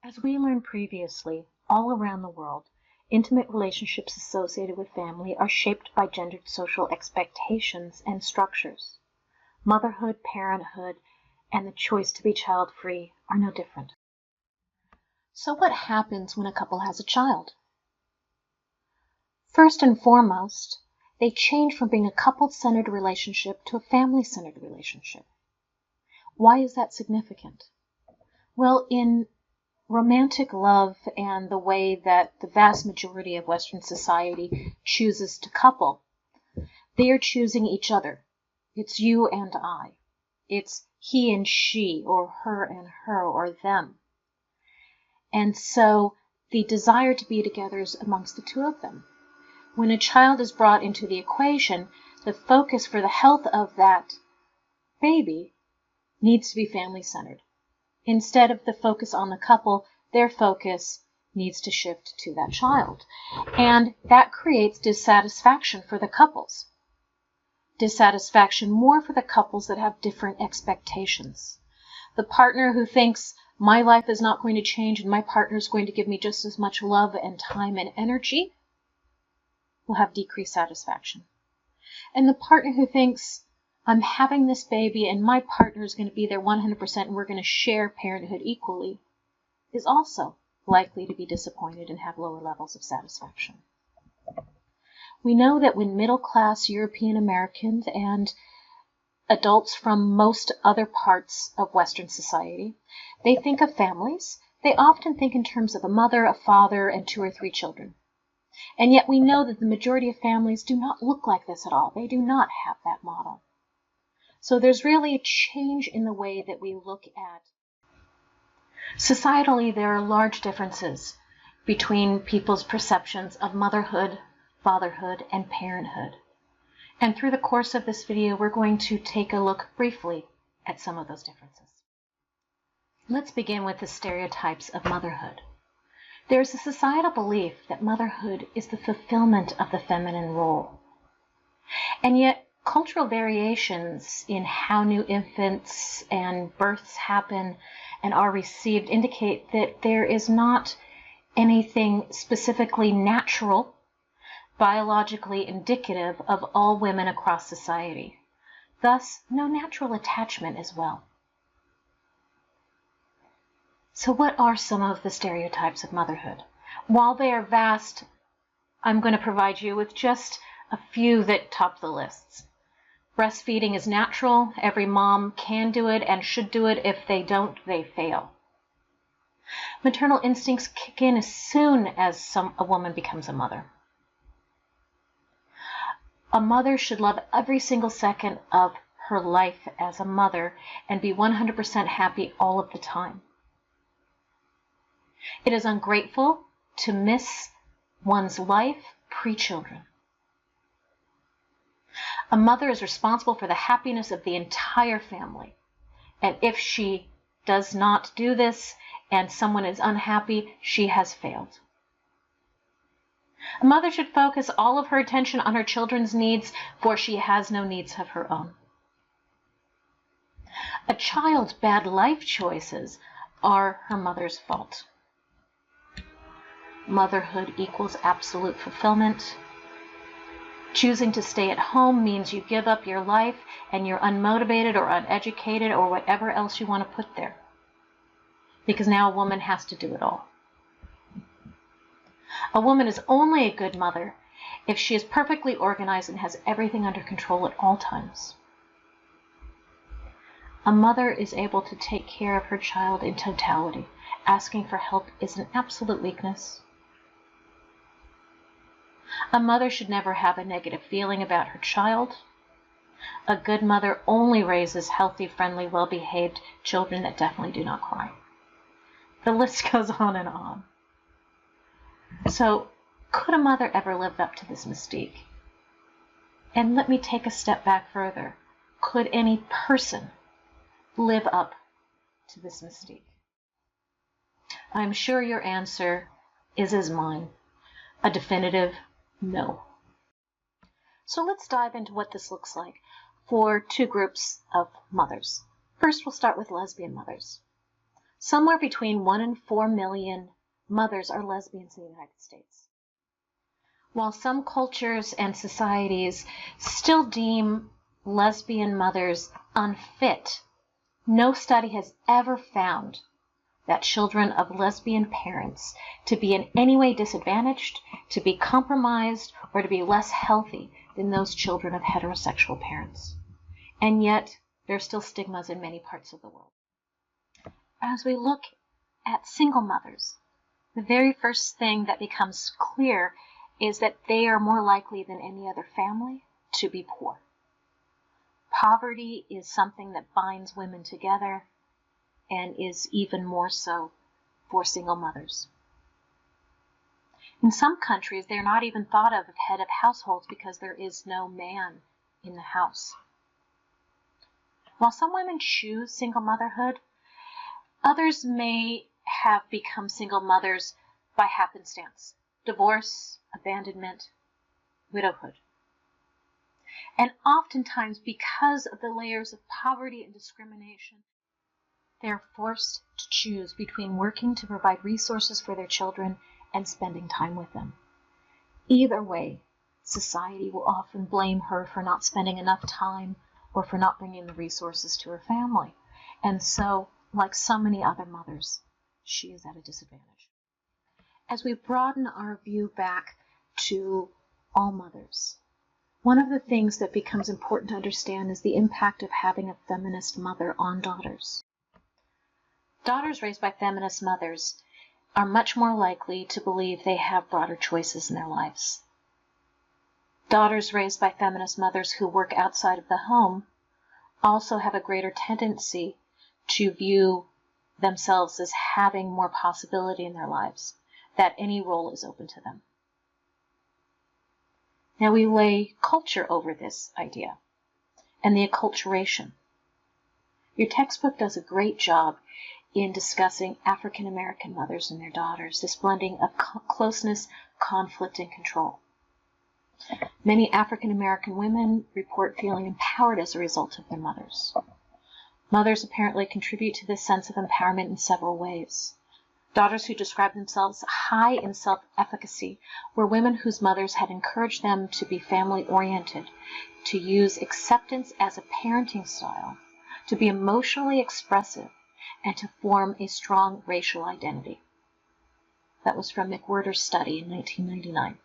As we learned previously, all around the world, intimate relationships associated with family are shaped by gendered social expectations and structures. Motherhood, parenthood, and the choice to be child-free are no different. So what happens when a couple has a child? First and foremost, they change from being a couple-centered relationship to a family-centered relationship. Why is that significant? Well, in romantic love and the way that the vast majority of Western society chooses to couple, they are choosing each other. It's you and I. It's he and she, or her and her, or them. And so the desire to be together is amongst the two of them. When a child is brought into the equation, the focus for the health of that baby needs to be family-centered. Instead of the focus on the couple, their focus needs to shift to that child. And that creates dissatisfaction for the couples. Dissatisfaction more for the couples that have different expectations. The partner who thinks, my life is not going to change and my partner is going to give me just as much love and time and energy, will have decreased satisfaction. And the partner who thinks, I'm having this baby and my partner is going to be there 100% and we're going to share parenthood equally, is also likely to be disappointed and have lower levels of satisfaction. We know that when middle-class European Americans and adults from most other parts of Western society, they think of families, they often think in terms of a mother, a father, and 2 or 3 children. And yet we know that the majority of families do not look like this at all. They do not have that model. So there's really a change in the way that we look at. Societally, there are large differences between people's perceptions of motherhood, fatherhood, and parenthood. And through the course of this video, we're going to take a look briefly at some of those differences. Let's begin with the stereotypes of motherhood. There's a societal belief that motherhood is the fulfillment of the feminine role. And yet, cultural variations in how new infants and births happen and are received indicate that there is not anything specifically natural, biologically indicative of all women across society. Thus, no natural attachment as well. So what are some of the stereotypes of motherhood? While they are vast, I'm going to provide you with just a few that top the lists. Breastfeeding is natural. Every mom can do it and should do it. If they don't, they fail. Maternal instincts kick in as soon as a woman becomes a mother. A mother should love every single second of her life as a mother and be 100% happy all of the time. It is ungrateful to miss one's life pre-children. A mother is responsible for the happiness of the entire family. And if she does not do this and someone is unhappy, she has failed. A mother should focus all of her attention on her children's needs, for she has no needs of her own. A child's bad life choices are her mother's fault. Motherhood equals absolute fulfillment. Choosing to stay at home means you give up your life and you're unmotivated or uneducated or whatever else you want to put there. Because now a woman has to do it all. A woman is only a good mother if she is perfectly organized and has everything under control at all times. A mother is able to take care of her child in totality. Asking for help is an absolute weakness. A mother should never have a negative feeling about her child. A good mother only raises healthy, friendly, well-behaved children that definitely do not cry. The list goes on and on. So, could a mother ever live up to this mystique? And let me take a step back further. Could any person live up to this mystique? I'm sure your answer is as mine, a definitive no. So let's dive into what this looks like for 2 groups of mothers. First, we'll start with lesbian mothers. Somewhere between 1 and 4 million mothers are lesbians in the United States. While some cultures and societies still deem lesbian mothers unfit, no study has ever found that children of lesbian parents to be in any way disadvantaged, to be compromised, or to be less healthy than those children of heterosexual parents. And yet, there are still stigmas in many parts of the world. As we look at single mothers, the very first thing that becomes clear is that they are more likely than any other family to be poor. Poverty is something that binds women together and is even more so for single mothers. In some countries, they're not even thought of as head of households because there is no man in the house. While some women choose single motherhood, others may have become single mothers by happenstance, divorce, abandonment, widowhood. And oftentimes, because of the layers of poverty and discrimination, they are forced to choose between working to provide resources for their children and spending time with them. Either way, society will often blame her for not spending enough time or for not bringing the resources to her family. And so, like so many other mothers, she is at a disadvantage. As we broaden our view back to all mothers, one of the things that becomes important to understand is the impact of having a feminist mother on daughters. Daughters raised by feminist mothers are much more likely to believe they have broader choices in their lives. Daughters raised by feminist mothers who work outside of the home also have a greater tendency to view themselves as having more possibility in their lives, that any role is open to them. Now we lay culture over this idea and the acculturation. Your textbook does a great job in discussing African American mothers and their daughters, this blending of closeness, conflict, and control. Many African American women report feeling empowered as a result of their mothers. Mothers apparently contribute to this sense of empowerment in several ways. Daughters who describe themselves high in self-efficacy were women whose mothers had encouraged them to be family-oriented, to use acceptance as a parenting style, to be emotionally expressive, and to form a strong racial identity. That was from McWhirter's study in 1999.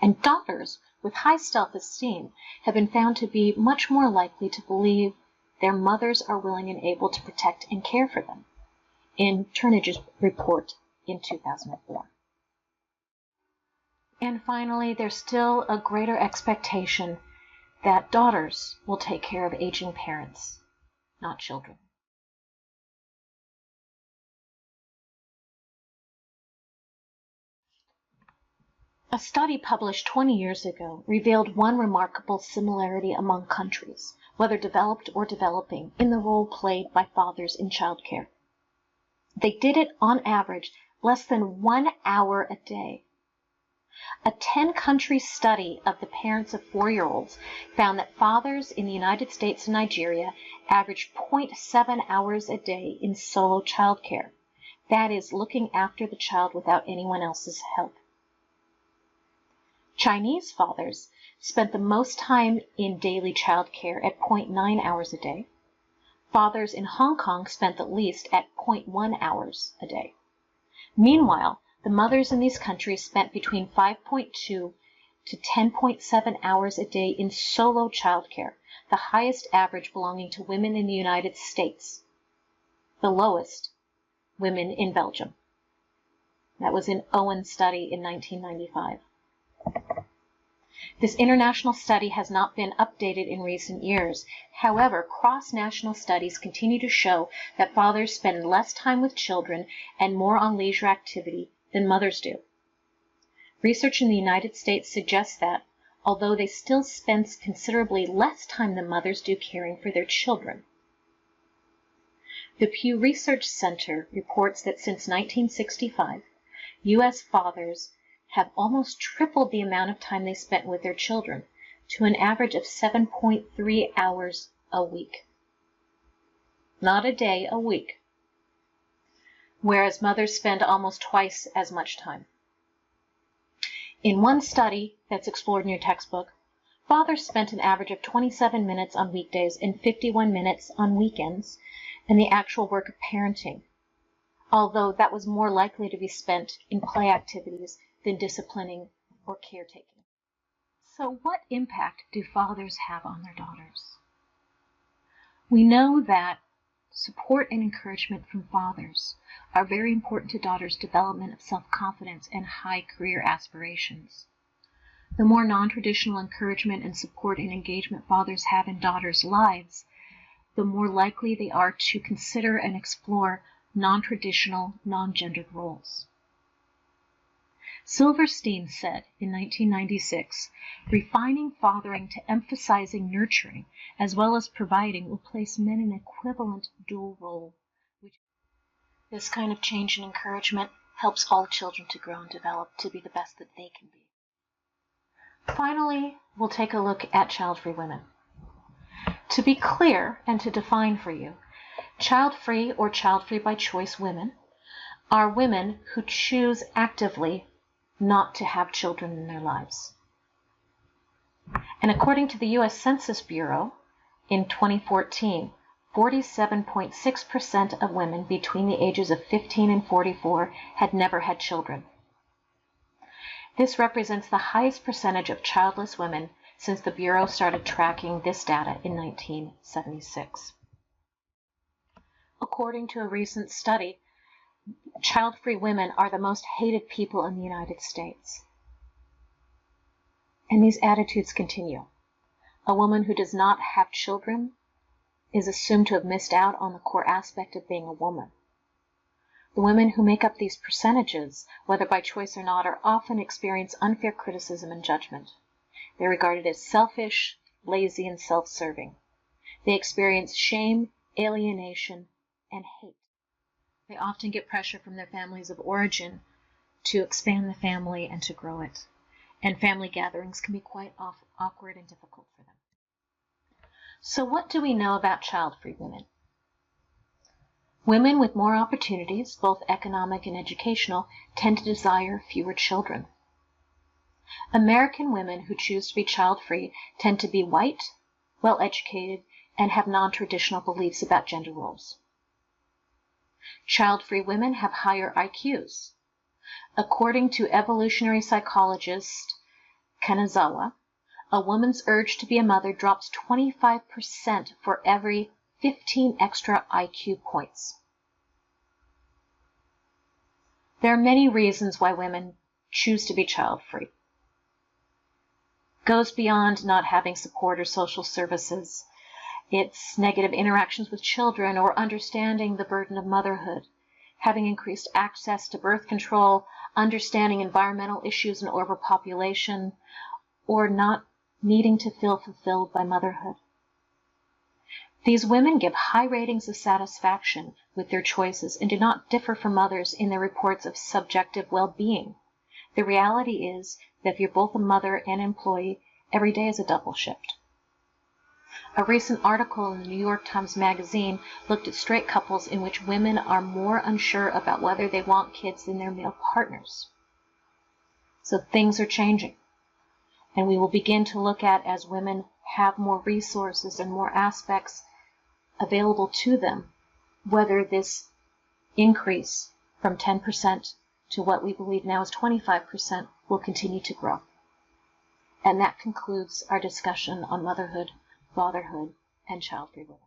And daughters with high self-esteem have been found to be much more likely to believe their mothers are willing and able to protect and care for them, in Turnage's report in 2004. And finally, there's still a greater expectation that daughters will take care of aging parents, not children. A study published 20 years ago revealed one remarkable similarity among countries, whether developed or developing, in the role played by fathers in childcare. They did it, on average, less than 1 hour a day. A 10-country study of the parents of 4-year-olds found that fathers in the United States and Nigeria averaged 0.7 hours a day in solo childcare. That is, looking after the child without anyone else's help. Chinese fathers spent the most time in daily childcare at 0.9 hours a day. Fathers in Hong Kong spent the least at 0.1 hours a day. Meanwhile, the mothers in these countries spent between 5.2 to 10.7 hours a day in solo childcare, the highest average belonging to women in the United States. The lowest, women in Belgium. That was an Owen study in 1995. This international study has not been updated in recent years. However, cross-national studies continue to show that fathers spend less time with children and more on leisure activity than mothers do. Research in the United States suggests that, although they still spend considerably less time than mothers do caring for their children. The Pew Research Center reports that since 1965, U.S. fathers have almost tripled the amount of time they spent with their children, to an average of 7.3 hours a week. Not a day, a week. whereas mothers spend almost twice as much time. In one study that's explored in your textbook, fathers spent an average of 27 minutes on weekdays and 51 minutes on weekends in the actual work of parenting, although that was more likely to be spent in play activities than disciplining or caretaking. So what impact do fathers have on their daughters? We know that support and encouragement from fathers are very important to daughters' development of self-confidence and high career aspirations. The more non-traditional encouragement and support and engagement fathers have in daughters' lives, the more likely they are to consider and explore non-traditional, non-gendered roles. Silverstein said in 1996, refining fathering to emphasizing nurturing as well as providing will place men in an equivalent dual role. This kind of change and encouragement helps all children to grow and develop to be the best that they can be. Finally, we'll take a look at child-free women. To be clear and to define for you, child-free or child-free by choice women are women who choose actively not to have children in their lives. And according to the U.S. Census Bureau, in 2014, 47.6% of women between the ages of 15 and 44 had never had children. This represents the highest percentage of childless women since the Bureau started tracking this data in 1976. According to a recent study, child-free women are the most hated people in the United States. And these attitudes continue. A woman who does not have children is assumed to have missed out on the core aspect of being a woman. The women who make up these percentages, whether by choice or not, are often experience unfair criticism and judgment. They're regarded as selfish, lazy, and self-serving. They experience shame, alienation, and hate. They often get pressure from their families of origin to expand the family and to grow it. And family gatherings can be quite awkward and difficult for them. So what do we know about child-free women? Women with more opportunities, both economic and educational, tend to desire fewer children. American women who choose to be child-free tend to be white, well-educated, and have non-traditional beliefs about gender roles. Child-free women have higher IQs. According to evolutionary psychologist Kanazawa, a woman's urge to be a mother drops 25% for every 15 extra IQ points. There are many reasons why women choose to be child-free. Goes beyond not having support or social services. It's negative interactions with children or understanding the burden of motherhood, having increased access to birth control, understanding environmental issues and overpopulation, or not needing to feel fulfilled by motherhood. These women give high ratings of satisfaction with their choices and do not differ from others in their reports of subjective well-being. The reality is that if you're both a mother and employee, every day is a double shift. A recent article in the New York Times Magazine looked at straight couples in which women are more unsure about whether they want kids than their male partners. So things are changing. And we will begin to look at, as women have more resources and more aspects available to them, whether this increase from 10% to what we believe now is 25% will continue to grow. And that concludes our discussion on motherhood, fatherhood, and child-free women.